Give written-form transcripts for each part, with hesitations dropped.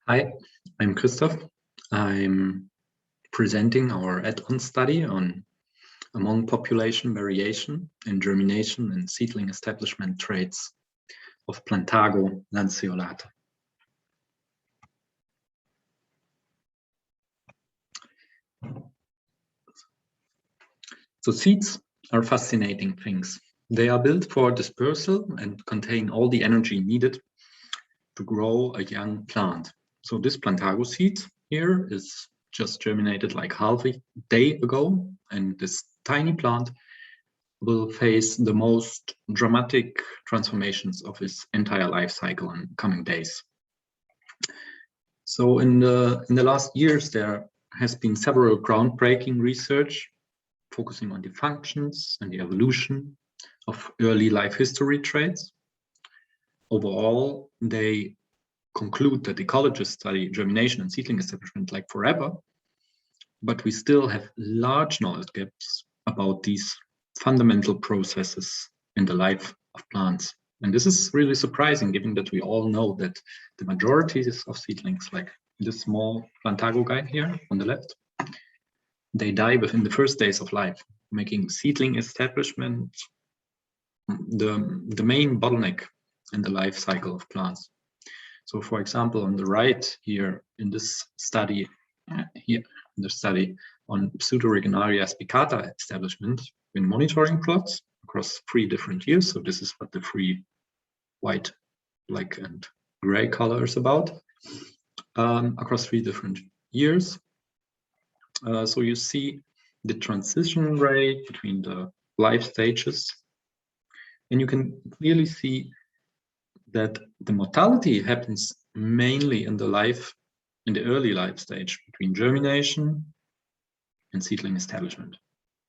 Hi, I'm Christoph. I'm presenting our add-on study on among population variation in germination and seedling establishment traits of Plantago lanceolata. So seeds are fascinating things. They are built for dispersal and contain all the energy needed to grow a young plant. So this Plantago seed here is just germinated like half a day ago, and this tiny plant will face the most dramatic transformations of its entire life cycle in coming days. So in the last years, there has been several groundbreaking research focusing on the functions and the evolution of early life history traits. Overall, they conclude that ecologists study germination and seedling establishment like forever, but we still have large knowledge gaps about these fundamental processes in the life of plants. And this is really surprising, given that we all know that the majority of seedlings, like this small Plantago guy here on the left, they die within the first days of life, making seedling establishment the main bottleneck in the life cycle of plants. So for example, on the right here in this study, on Pseudoregionaria spicata establishment, in monitoring plots across 3 different years. So this is what the 3 white, black, and gray color is about, across 3 different years. So you see the transition rate between the life stages, and you can clearly see that the mortality happens mainly in the early life stage between germination and seedling establishment.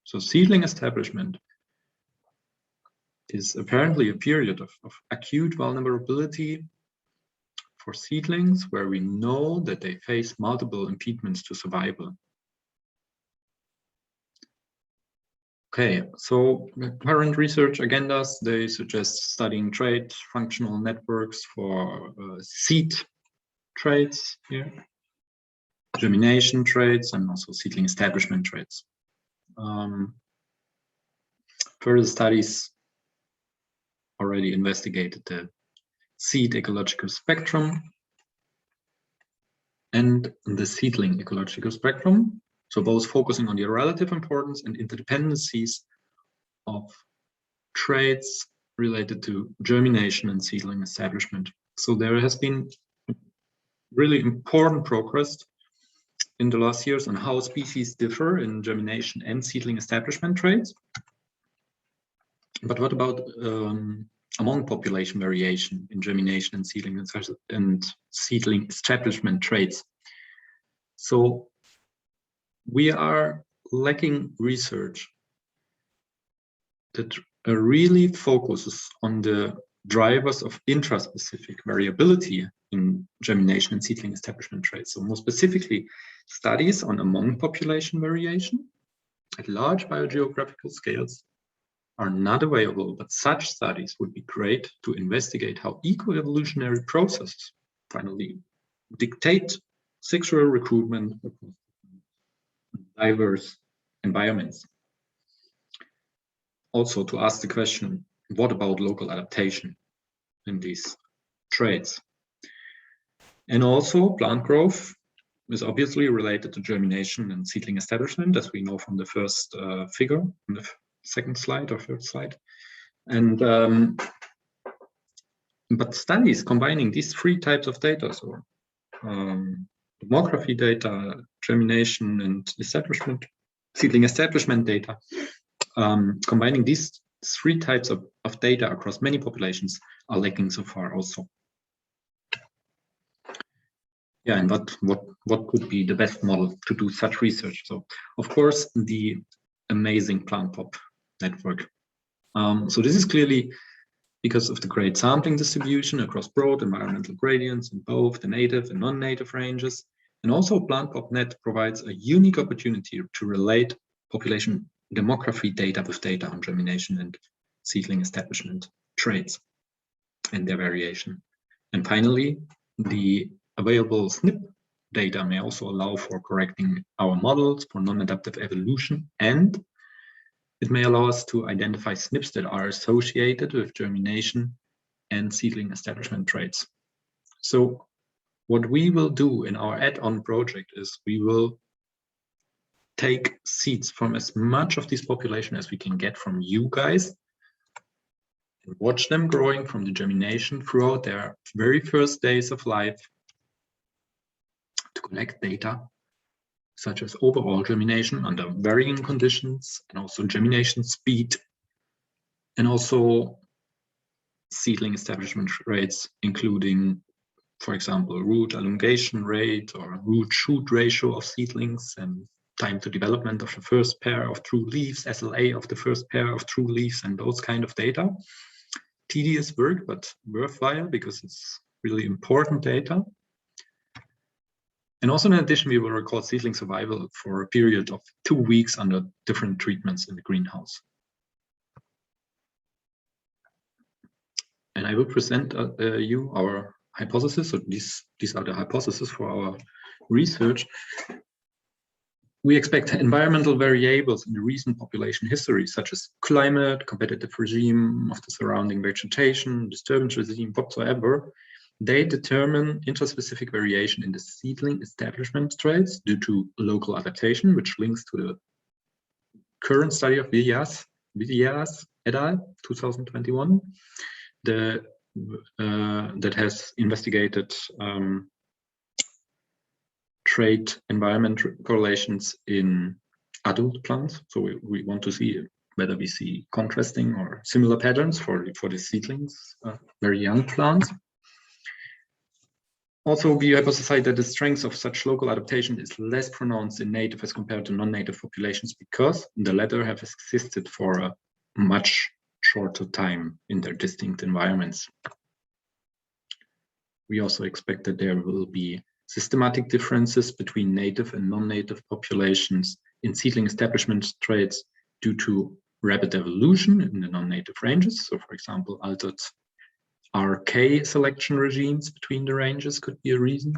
So seedling establishment is apparently a period of acute vulnerability for seedlings where we know that they face multiple impediments to survival. Okay, so the current research agendas, they suggest studying trait functional networks for seed traits here, germination traits, and also seedling establishment traits. Further studies already investigated the seed ecological spectrum and the seedling ecological spectrum. So both focusing on the relative importance and interdependencies of traits related to germination and seedling establishment. So there has been really important progress in the last years on how species differ in germination and seedling establishment traits. But what about among population variation in germination and seedling establishment traits? So we are lacking research that really focuses on the drivers of intraspecific variability in germination and seedling establishment traits. So more specifically, studies on among population variation at large biogeographical scales are not available, but such studies would be great to investigate how eco-evolutionary processes finally dictate sexual recruitment across diverse environments. Also to ask the question, what about local adaptation in these traits? And also plant growth is obviously related to germination and seedling establishment, as we know from the first figure on the second slide or third slide. And but studies combining these 3 types of data, so demography data, germination and establishment, seedling establishment data, combining these 3 types of data across many populations are lacking so far also. Yeah, and what could be the best model to do such research? So of course, the amazing plant pop network. So this is clearly because of the great sampling distribution across broad environmental gradients in both the native and non-native ranges. And also PlantPopNet provides a unique opportunity to relate population demography data with data on germination and seedling establishment traits and their variation. And finally, the available SNP data may also allow for correcting our models for non-adaptive evolution, and it may allow us to identify SNPs that are associated with germination and seedling establishment traits. So what we will do in our add-on project is we will take seeds from as much of this population as we can get from you guys and watch them growing from the germination throughout their very first days of life to collect data such as overall germination under varying conditions, and also germination speed, and also seedling establishment rates, including, for example, root elongation rate or root shoot ratio of seedlings, and time to development of the first pair of true leaves, SLA of the first pair of true leaves, and those kind of data. Tedious work, but worthwhile because it's really important data. And also in addition, we will record seedling survival for a period of 2 weeks under different treatments in the greenhouse. And I will present you our hypothesis. So these are the hypotheses for our research. We expect environmental variables in the recent population history, such as climate, competitive regime of the surrounding vegetation, disturbance regime, whatsoever. They determine intraspecific variation in the seedling establishment traits due to local adaptation, which links to the current study of Villellas et al. 2021, that has investigated trait environment correlations in adult plants. So we want to see whether we see contrasting or similar patterns for the seedlings, very young plants. Also, we hypothesize that the strength of such local adaptation is less pronounced in native as compared to non-native populations, because the latter have existed for a much shorter time in their distinct environments. We also expect that there will be systematic differences between native and non-native populations in seedling establishment traits due to rapid evolution in the non-native ranges. So, for example, altered RK selection regimes between the ranges could be a reason.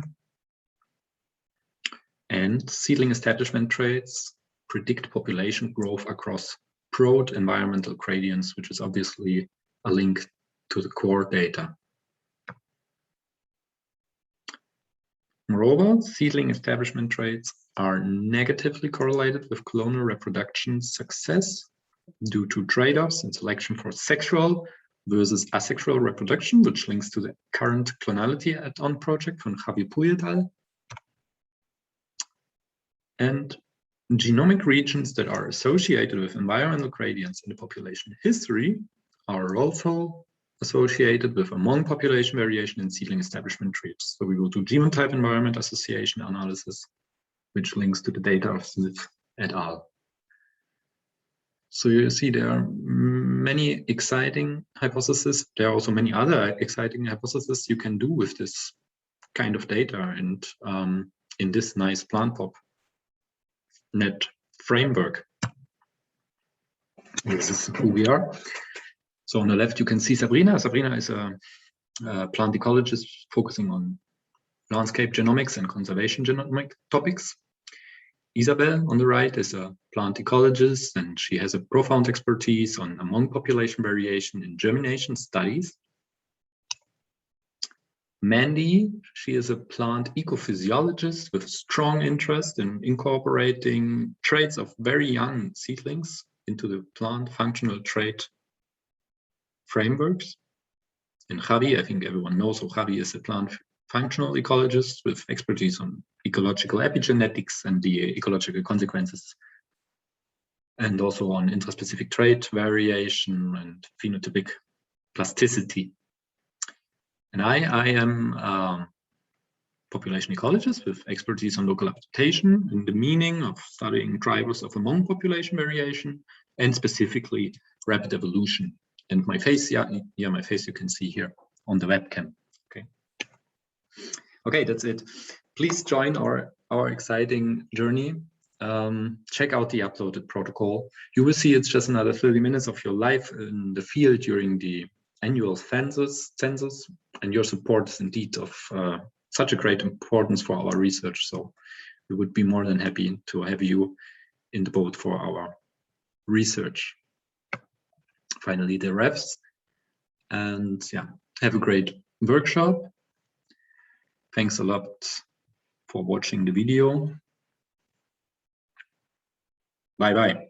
And seedling establishment traits predict population growth across broad environmental gradients, which is obviously a link to the core data. Moreover, seedling establishment traits are negatively correlated with clonal reproduction success due to trade-offs in selection for sexual versus asexual reproduction, which links to the current clonality add-on project from Javi Puy et al. And genomic regions that are associated with environmental gradients in the population history are also associated with among population variation in seedling establishment traits. So we will do genotype environment association analysis, which links to the data of Smith et al. So you see there are many exciting hypotheses. There are also many other exciting hypotheses you can do with this kind of data and in this nice PlantPop net framework. This is who we are. So on the left, you can see Sabrina. Sabrina is a plant ecologist focusing on landscape genomics and conservation genomic topics. Isabel on the right is a plant ecologist, and she has a profound expertise on among population variation in germination studies. Mandy, she is a plant ecophysiologist with strong interest in incorporating traits of very young seedlings into the plant functional trait frameworks. And Javi, I think everyone knows, so Javi is a plant functional ecologist with expertise on ecological epigenetics and the ecological consequences, and also on intraspecific trait variation and phenotypic plasticity. And I am a population ecologist with expertise on local adaptation in the meaning of studying drivers of among population variation and specifically rapid evolution. And my face, my face you can see here on the webcam. Okay, that's it. Please join our exciting journey. Check out the uploaded protocol. You will see it's just another 30 minutes of your life in the field during the annual census, and your support is indeed of such a great importance for our research. So we would be more than happy to have you in the boat for our research. Finally, the refs. And yeah, have a great workshop. Thanks a lot for watching the video. Bye-bye.